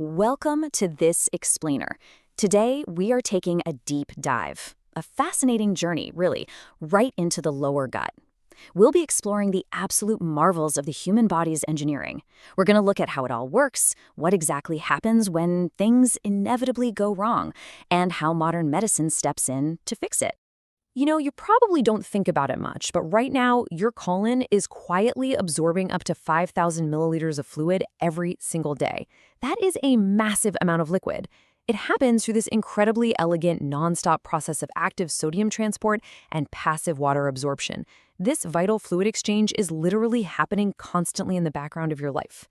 Welcome to This Explainer. Today, we are taking a deep dive, a fascinating journey, really, right into the lower gut. We'll be exploring the absolute marvels of the human body's engineering. We're going to look at how it all works, what exactly happens when things inevitably go wrong, and how modern medicine steps in to fix it. You know, you probably don't think about it much, but right now, your colon is quietly absorbing up to 5,000 milliliters of fluid every single day. That is a massive amount of liquid. It happens through this incredibly elegant, nonstop process of active sodium transport and passive water absorption. This vital fluid exchange is literally happening constantly in the background of your life.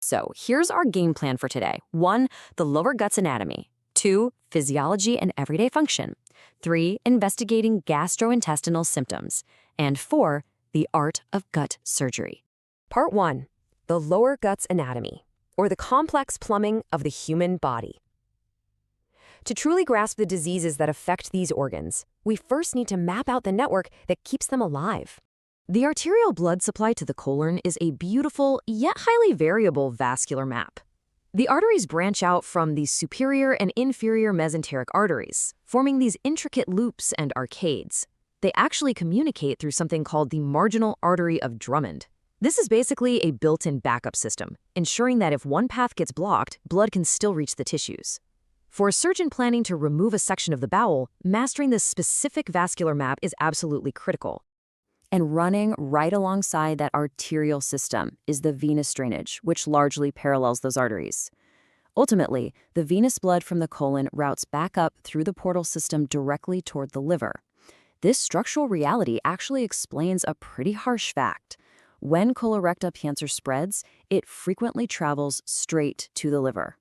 So here's our game plan for today. 1, the lower gut's anatomy. 2, physiology and everyday function. 3, investigating gastrointestinal symptoms. And 4, the art of gut surgery. Part 1, the lower gut's anatomy, or the complex plumbing of the human body. To truly grasp the diseases that affect these organs, we first need to map out the network that keeps them alive. The arterial blood supply to the colon is a beautiful, yet highly variable vascular map. The arteries branch out from the superior and inferior mesenteric arteries, forming these intricate loops and arcades. They actually communicate through something called the marginal artery of Drummond. This is basically a built-in backup system, ensuring that if one path gets blocked, blood can still reach the tissues. For a surgeon planning to remove a section of the bowel, mastering this specific vascular map is absolutely critical. And running right alongside that arterial system is the venous drainage, which largely parallels those arteries. Ultimately, the venous blood from the colon routes back up through the portal system directly toward the liver. This structural reality actually explains a pretty harsh fact. When colorectal cancer spreads, it frequently travels straight to the liver.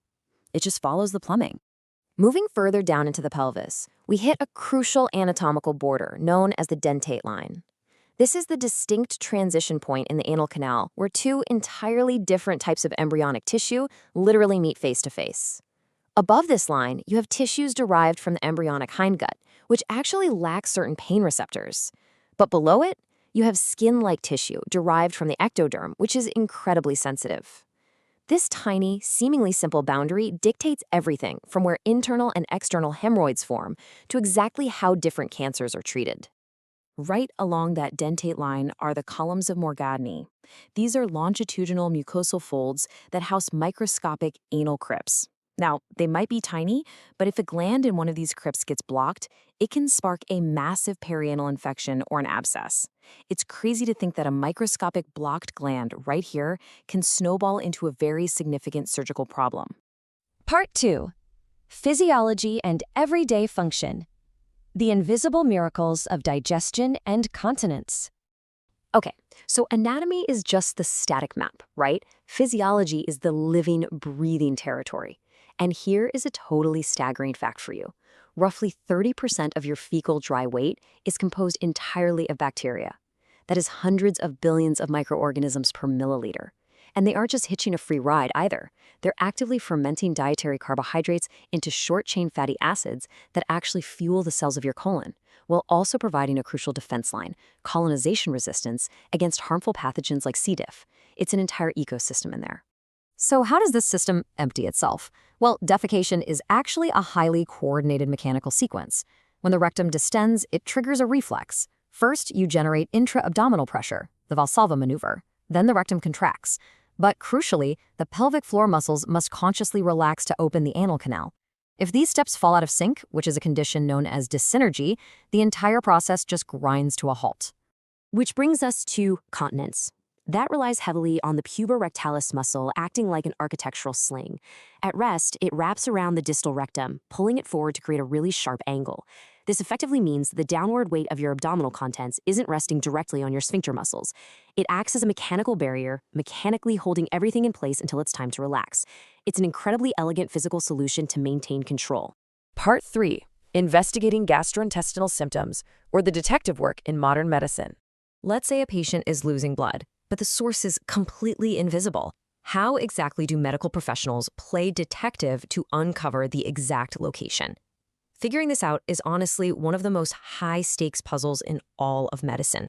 It just follows the plumbing. Moving further down into the pelvis, we hit a crucial anatomical border known as the dentate line. This is the distinct transition point in the anal canal where two entirely different types of embryonic tissue literally meet face to face. Above this line, you have tissues derived from the embryonic hindgut, which actually lack certain pain receptors. But below it, you have skin-like tissue derived from the ectoderm, which is incredibly sensitive. This tiny, seemingly simple boundary dictates everything from where internal and external hemorrhoids form to exactly how different cancers are treated. Right along that dentate line are the columns of Morgagni. These are longitudinal mucosal folds that house microscopic anal crypts. Now, they might be tiny, but if a gland in one of these crypts gets blocked, it can spark a massive perianal infection or an abscess. It's crazy to think that a microscopic blocked gland right here can snowball into a very significant surgical problem. Part 2, physiology and everyday function. The invisible miracles of digestion and continence. Okay, so anatomy is just the static map, right? Physiology is the living, breathing territory. And here is a totally staggering fact for you. Roughly 30% of your fecal dry weight is composed entirely of bacteria. That is hundreds of billions of microorganisms per milliliter. And they aren't just hitching a free ride either. They're actively fermenting dietary carbohydrates into short-chain fatty acids that actually fuel the cells of your colon, while also providing a crucial defense line, colonization resistance, against harmful pathogens like C. diff. It's an entire ecosystem in there. So how does this system empty itself? Well, defecation is actually a highly coordinated mechanical sequence. When the rectum distends, it triggers a reflex. First, you generate intra-abdominal pressure, the Valsalva maneuver. Then the rectum contracts. But crucially, the pelvic floor muscles must consciously relax to open the anal canal. If these steps fall out of sync, which is a condition known as dyssynergy, the entire process just grinds to a halt. Which brings us to continence. That relies heavily on the puborectalis muscle acting like an architectural sling. At rest, it wraps around the distal rectum, pulling it forward to create a really sharp angle. This effectively means that the downward weight of your abdominal contents isn't resting directly on your sphincter muscles. It acts as a mechanical barrier, mechanically holding everything in place until it's time to relax. It's an incredibly elegant physical solution to maintain control. Part 3, investigating gastrointestinal symptoms, or the detective work in modern medicine. Let's say a patient is losing blood, but the source is completely invisible. How exactly do medical professionals play detective to uncover the exact location? Figuring this out is honestly one of the most high-stakes puzzles in all of medicine.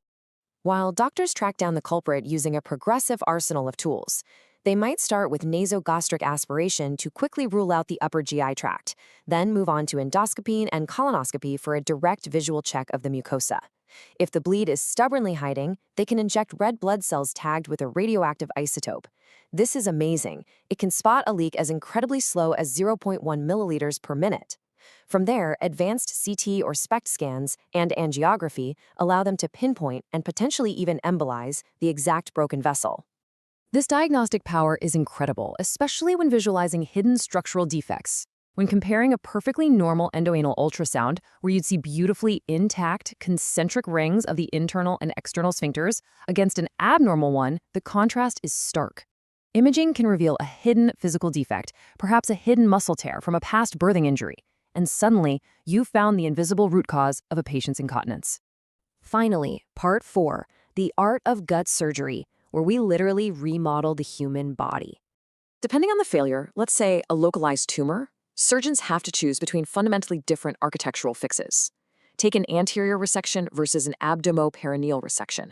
While doctors track down the culprit using a progressive arsenal of tools, They might start with nasogastric aspiration to quickly rule out the upper GI tract, then move on to endoscopy and colonoscopy for a direct visual check of the mucosa. If the bleed is stubbornly hiding, they can inject red blood cells tagged with a radioactive isotope. This is amazing. It can spot a leak as incredibly slow as 0.1 milliliters per minute. From there, advanced CT or SPECT scans and angiography allow them to pinpoint and potentially even embolize the exact broken vessel. This diagnostic power is incredible, especially when visualizing hidden structural defects. When comparing a perfectly normal endoanal ultrasound, where you'd see beautifully intact, concentric rings of the internal and external sphincters, against an abnormal one, the contrast is stark. Imaging can reveal a hidden physical defect, perhaps a hidden muscle tear from a past birthing injury, and suddenly, you've found the invisible root cause of a patient's incontinence. Finally, Part 4, the art of gut surgery, where we literally remodel the human body. Depending on the failure, let's say a localized tumor, surgeons have to choose between fundamentally different architectural fixes. Take an anterior resection versus an abdominoperineal resection.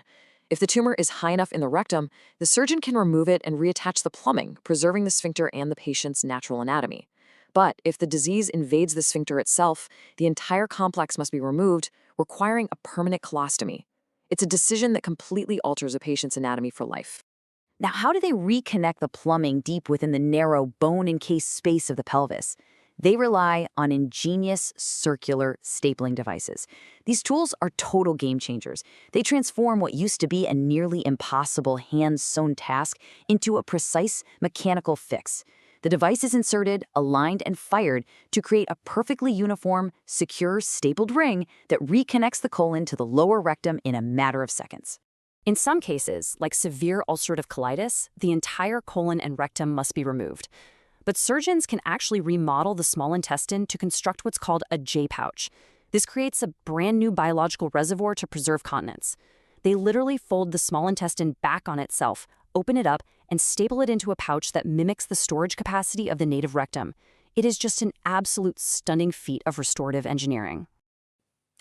If the tumor is high enough in the rectum, the surgeon can remove it and reattach the plumbing, preserving the sphincter and the patient's natural anatomy. But if the disease invades the sphincter itself, the entire complex must be removed, requiring a permanent colostomy. It's a decision that completely alters a patient's anatomy for life. Now, how do they reconnect the plumbing deep within the narrow bone-encased space of the pelvis? They rely on ingenious circular stapling devices. These tools are total game changers. They transform what used to be a nearly impossible hand-sewn task into a precise mechanical fix. The device is inserted, aligned, and fired to create a perfectly uniform, secure, stapled ring that reconnects the colon to the lower rectum in a matter of seconds. In some cases, like severe ulcerative colitis, the entire colon and rectum must be removed. But surgeons can actually remodel the small intestine to construct what's called a J-pouch. This creates a brand new biological reservoir to preserve continence. They literally fold the small intestine back on itself, open it up, and staple it into a pouch that mimics the storage capacity of the native rectum. It is just an absolute stunning feat of restorative engineering.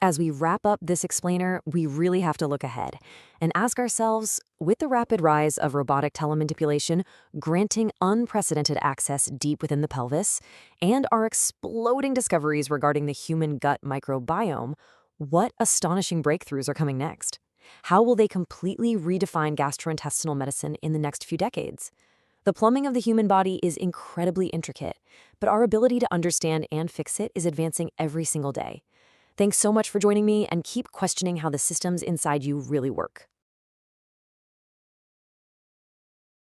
As we wrap up this explainer, we really have to look ahead and ask ourselves, with the rapid rise of robotic telemanipulation granting unprecedented access deep within the pelvis, and our exploding discoveries regarding the human gut microbiome, what astonishing breakthroughs are coming next? How will they completely redefine gastrointestinal medicine in the next few decades? The plumbing of the human body is incredibly intricate, but our ability to understand and fix it is advancing every single day. Thanks so much for joining me, and keep questioning how the systems inside you really work.